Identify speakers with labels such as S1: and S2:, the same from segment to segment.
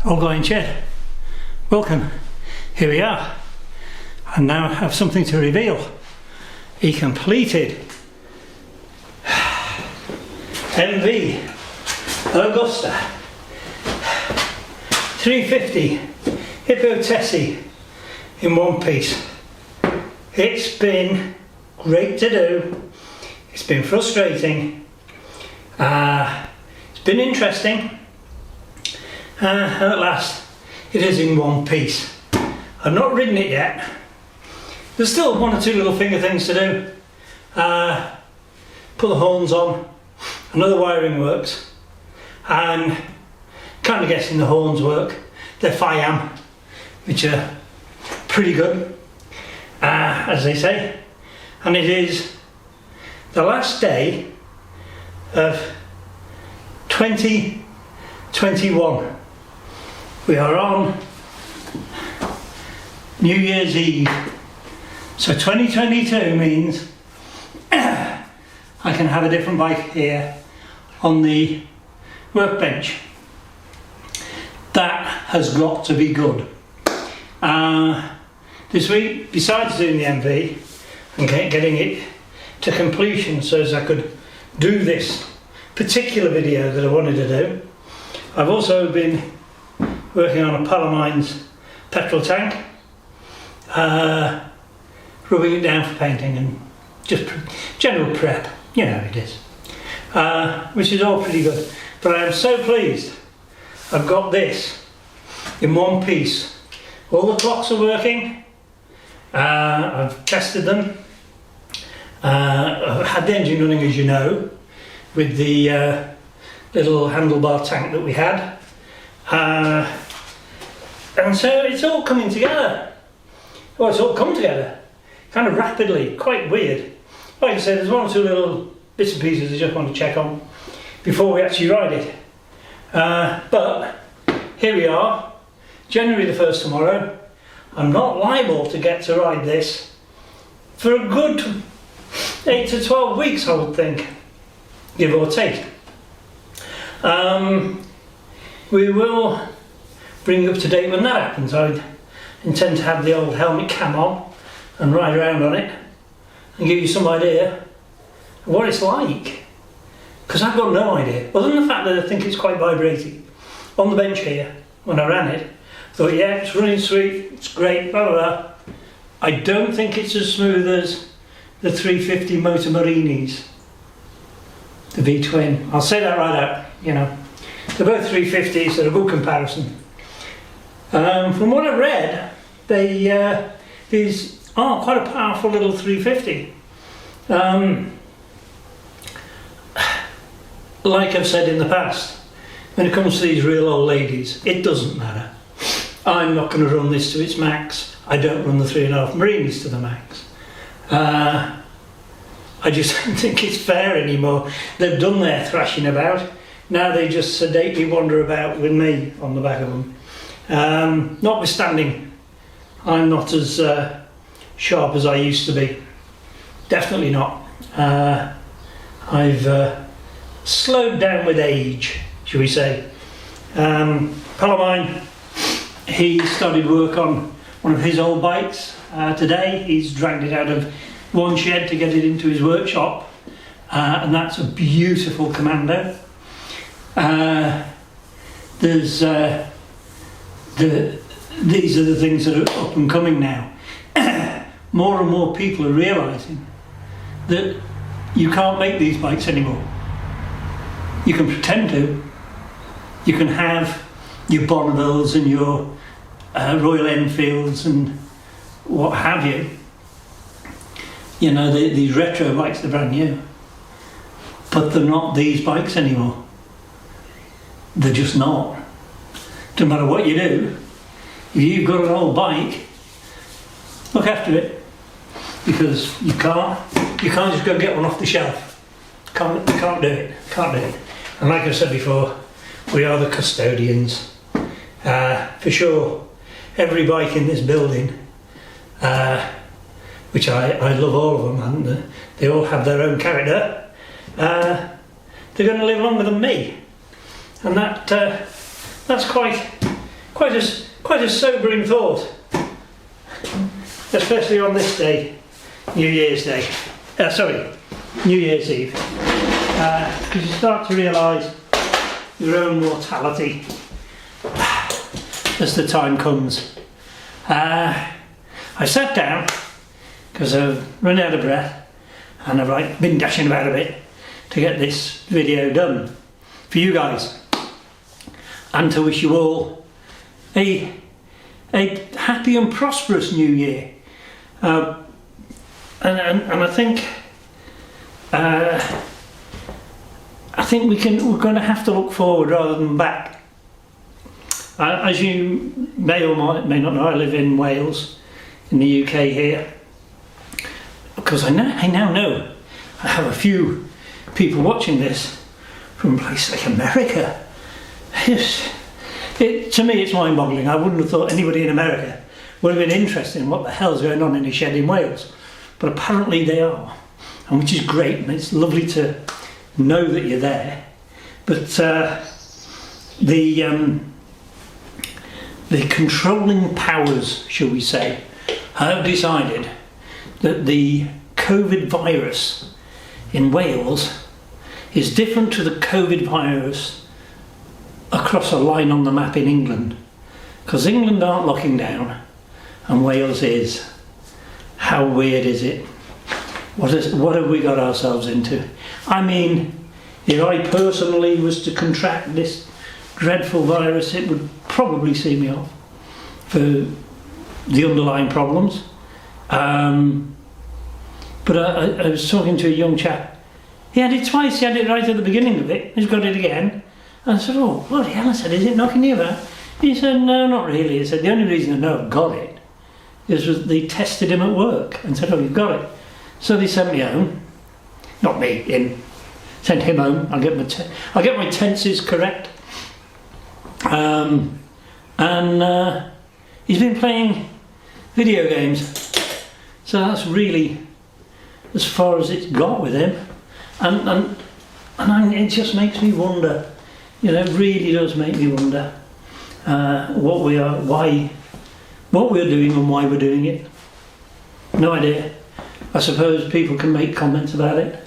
S1: All going Ched, welcome. Here we are. I now have something to reveal. A completed MV Augusta 350 Hippo Tessie in one piece. It's been great to do. It's been frustrating. It's been interesting. And at last it is in one piece. I've not ridden it yet. There's still one or two little finger things to do. Put the horns on, another wiring works, and kind of guessing the horns work. They're FIAM, which are pretty good, as they say. And it is the last day of 2021. We are on New Year's Eve. So 2022 means I can have a different bike here on the workbench. That has got to be good. This week, besides doing the MV and getting it to completion so as I could do this particular video that I wanted to do, I've also been working on a pal of mine's petrol tank, rubbing it down for painting and just general prep, you know how it is, which is all pretty good. But I am so pleased I've got this in one piece. All the clocks are working. I've tested them. I've had the engine running, as you know, with the little handlebar tank that we had. And so it's all coming together. Well, it's all come together kind of rapidly, quite weird. Like I said, there's one or two little bits and pieces I just want to check on before we actually ride it. But here we are, January the 1st tomorrow. I'm not liable to get to ride this for a good 8 to 12 weeks, I would think, give or take. We will bring you up to date when that happens. I intend to have the old helmet cam on and ride around on it and give you some idea of what it's like, because I've got no idea, other than the fact that I think it's quite vibrating. On the bench here, when I ran it, I thought, yeah, it's running sweet, it's great, blah blah blah. I don't think it's as smooth as the 350 Motor Marinis, the V-twin. I'll say that right out, you know. They're both 350s, they're a good comparison. From what I've read, these are quite a powerful little 350. Like I've said in the past, when it comes to these real old ladies, it doesn't matter. I'm not going to run this to its max. I don't run the 3.5 Marinis to the max. I just don't think it's fair anymore. They've done their thrashing about. Now they just sedately wander about with me on the back of them. Notwithstanding, I'm not as sharp as I used to be. Definitely not. I've slowed down with age, shall we say. Pal of mine, he started work on one of his old bikes today. He's dragged it out of one shed to get it into his workshop, and that's a beautiful Commando. These are the things that are up and coming now. More and more people are realising that you can't make these bikes anymore. You can pretend to. You can have your Bonnevilles and your Royal Enfields and what have you. You know, these retro bikes, they're brand new. But they're not these bikes anymore. They're just not. No matter what you do, if you've got an old bike, look after it, because you can't just go get one off the shelf. Can't do it. And like I said before, we are the custodians. For sure, every bike in this building, which I love all of them, and they all have their own character. They're going to live longer than me, and that's quite quite a sobering thought, especially on this day, New Year's Day. New Year's Eve, because you start to realise your own mortality as the time comes. I sat down because I've run out of breath and I've been dashing about a bit to get this video done for you guys, and to wish you all a happy and prosperous new year. And I think we're going to have to look forward rather than back. As you may or may not know, I live in Wales, in the UK here. Because I now know I have a few people watching this from places like America. To me, it's mind-boggling. I wouldn't have thought anybody in America would have been interested in what the hell's going on in a shed in Wales. But apparently they are, and which is great, and it's lovely to know that you're there. But the controlling powers, shall we say, have decided that the COVID virus in Wales is different to the COVID virus across a line on the map in England, because England aren't locking down and Wales is. How weird is it? What have we got ourselves into? I mean, if I personally was to contract this dreadful virus, it would probably see me off for the underlying problems. But I was talking to a young chap. He had it twice. He had it right at the beginning of it. He's got it again. And I said, "Oh, bloody hell!" I said, "Is it knocking you about?" He said, "No, not really." He said, "The only reason I know I've got it is they tested him at work and said, 'Oh, you've got it.' So they sent me home. Not me, him. Sent him home. I'll get my tenses correct. And he's been playing video games. So that's really as far as it's got with him. And it just makes me wonder. You know, it really does make me wonder what we're doing and why we're doing it. No idea. I suppose people can make comments about it,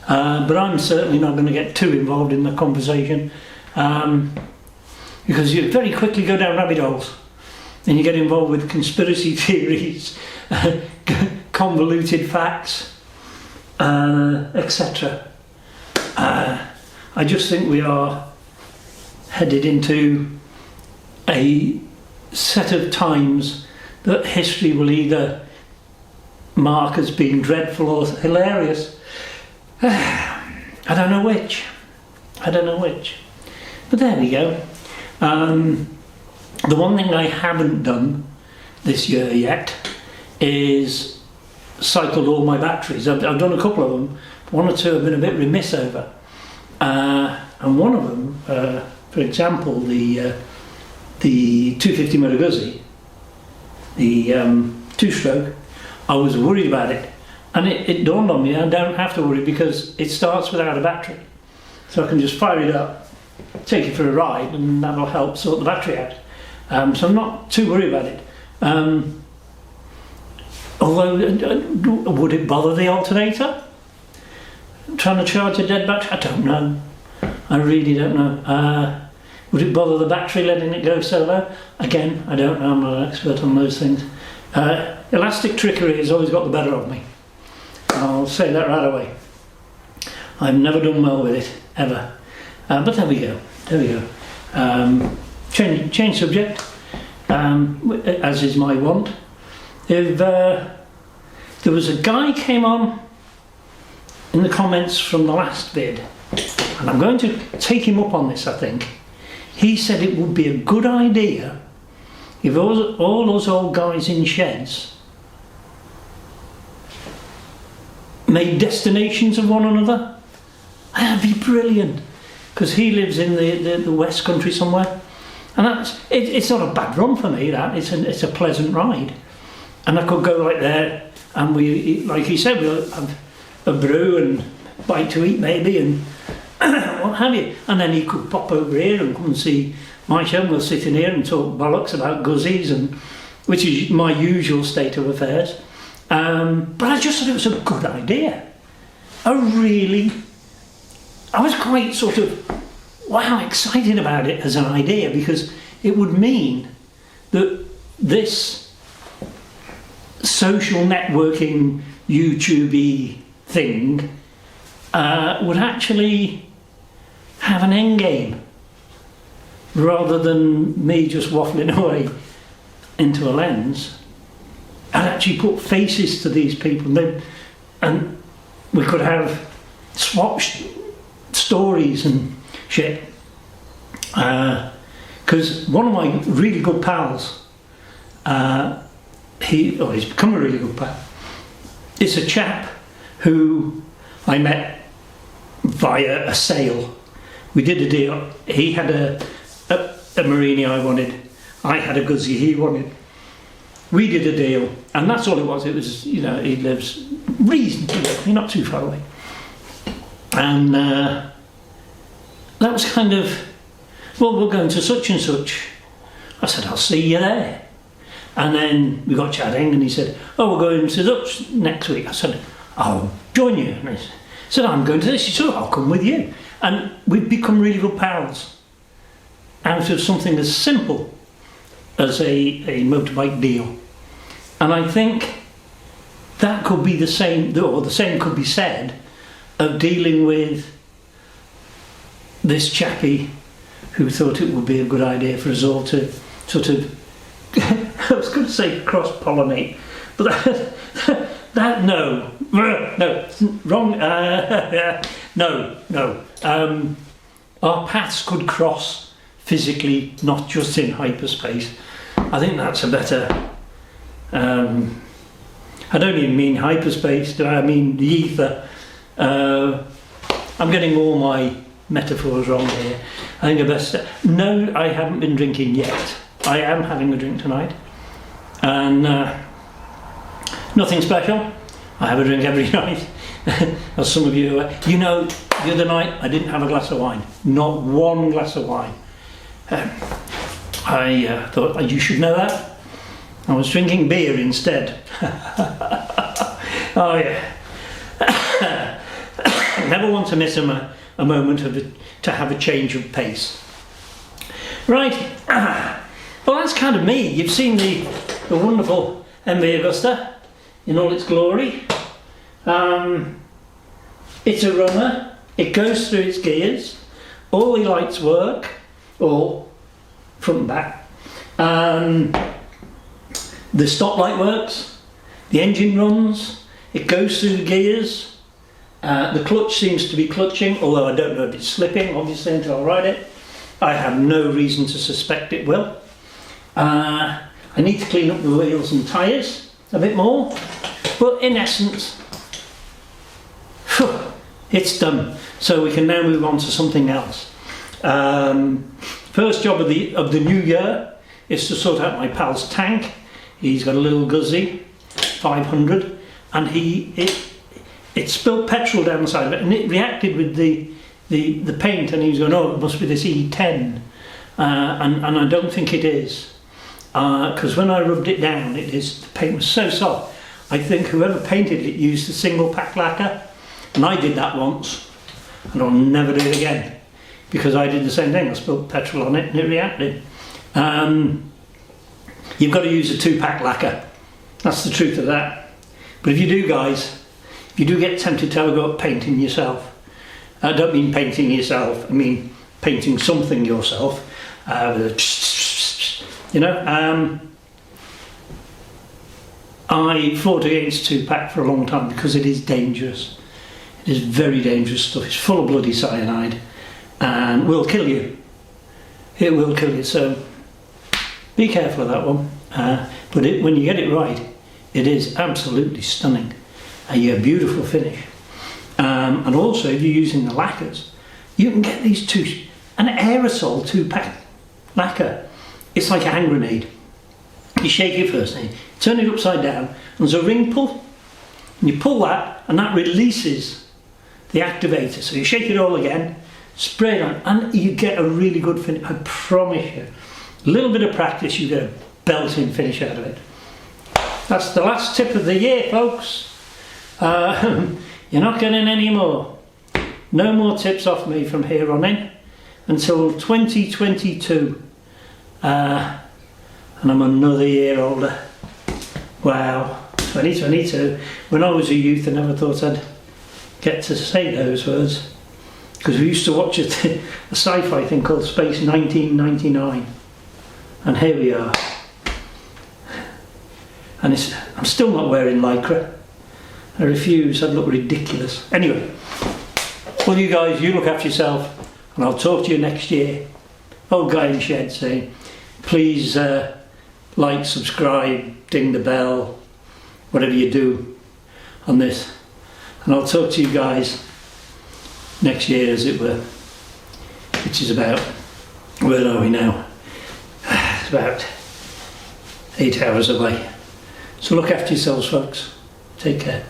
S1: but I'm certainly not going to get too involved in the conversation, because you very quickly go down rabbit holes and you get involved with conspiracy theories, convoluted facts, etc. I just think we are headed into a set of times that history will either mark as being dreadful or hilarious. I don't know which. But there we go. The one thing I haven't done this year yet is cycled all my batteries. I've done a couple of them. One or two I've been a bit remiss over. And one of them, for example, the 250 motor Guzzi, the two-stroke, I was worried about it, and it dawned on me I don't have to worry because it starts without a battery, so I can just fire it up, take it for a ride, and that'll help sort the battery out. So I'm not too worried about it. Although, would it bother the alternator? Trying to charge a dead battery? I don't know. I really don't know. Would it bother the battery letting it go so low? Again, I don't know. I'm not an expert on those things. Elastic trickery has always got the better of me. I'll say that right away. I've never done well with it, ever. But there we go. Change subject, as is my want. If there was a guy came on in the comments from the last vid, and I'm going to take him up on this, I think. He said it would be a good idea if all those old guys in sheds made destinations of one another. That'd be brilliant, because he lives in the West Country somewhere, and it's not a bad run for me. It's a pleasant ride, and I could go right there, and we, like he said, we'll have a brew and bite to eat maybe, and what have you, and then he could pop over here and come and see my show, we'll sit in here and talk bollocks about guzzies, and which is my usual state of affairs. But I just thought it was a good idea. I was quite sort of, wow, excited about it as an idea, because it would mean that this social networking YouTube-y thing would actually have an end game, rather than me just waffling away into a lens. I'd actually put faces to these people, and we could have swapped stories and shit. Because one of my really good pals, he's become a really good pal. It's a chap who I met via a sale. We did a deal. He had a Marini I wanted. I had a Guzzi he wanted. We did a deal, and that's all it was. It was, you know, he lives reasonably locally, not too far away. And that was kind of, well, we're going to such and such. I said, I'll see you there. And then we got chatting, and he said, oh, we're going to such next week. I said, I'll join you. And he said, I'm going to this. He said, I'll come with you. And we've become really good pals out of something as simple as a motorbike deal. And I think that could be the same, or the same could be said of dealing with this chappie who thought it would be a good idea for us all to sort of, I was going to say cross-pollinate, but no, wrong, no. Our paths could cross physically, not just in hyperspace. I think that's a better, I don't even mean hyperspace, I mean the ether. I'm getting all my metaphors wrong here. I think the best, no, I haven't been drinking yet. I am having a drink tonight, and nothing special. I have a drink every night, as some of you are. You know, the other night I didn't have a glass of wine, not one glass of wine. I thought, you should know that. I was drinking beer instead. Oh yeah. Never want to miss a moment to have a change of pace. Right. Well, that's kind of me. You've seen the wonderful MV Augusta in all its glory. It's a runner. It goes through its gears. All the lights work, all front and back. The stoplight works. The engine runs. It goes through the gears. The clutch seems to be clutching, although I don't know if it's slipping, obviously, until I ride it. I have no reason to suspect it will. I need to clean up the wheels and tyres a bit more, but in essence, it's done. So we can now move on to something else. First job of the new year is to sort out my pal's tank. He's got a little Guzzi 500, and it spilled petrol down the side of it, and it reacted with the paint, and he was going, oh, it must be this E10, and I don't think it is, because when I rubbed it down, the paint was so soft. I think whoever painted it used a single pack lacquer, and I did that once, and I'll never do it again, because I did the same thing. I spilled petrol on it and it reacted. You've got to use a 2-pack lacquer. That's the truth of that. But if you do, guys, if you do get tempted to have a go at painting yourself, I don't mean painting yourself, I mean painting something yourself, you know. I fought against 2-pack for a long time because it is dangerous. It is very dangerous stuff. It's full of bloody cyanide and will kill you. It will kill you, so be careful of that one. But when you get it right, it is absolutely stunning. You get a beautiful finish. And also, if you're using the lacquers, you can get these an aerosol 2-pack lacquer. It's like a hand grenade. You shake it first, and you turn it upside down, and there's a ring pull, and you pull that, and that releases the activator. So you shake it all again, spray it on, and you get a really good finish. I promise you. A little bit of practice, you get a belting finish out of it. That's the last tip of the year, folks. You're not getting any more. No more tips off me from here on in until 2022. And I'm another year older. Wow, 2022. When I was a youth, I never thought I'd get to say those words. Because we used to watch a sci-fi thing called Space 1999. And here we are. And I'm still not wearing Lycra. I refuse, I'd look ridiculous. Anyway, well, you guys, you look after yourself, and I'll talk to you next year. Old guy in shed saying, please like, subscribe, ding the bell, whatever you do on this. And I'll talk to you guys next year, as it were, which is about, where are we now? It's about 8 hours away. So look after yourselves, folks. Take care.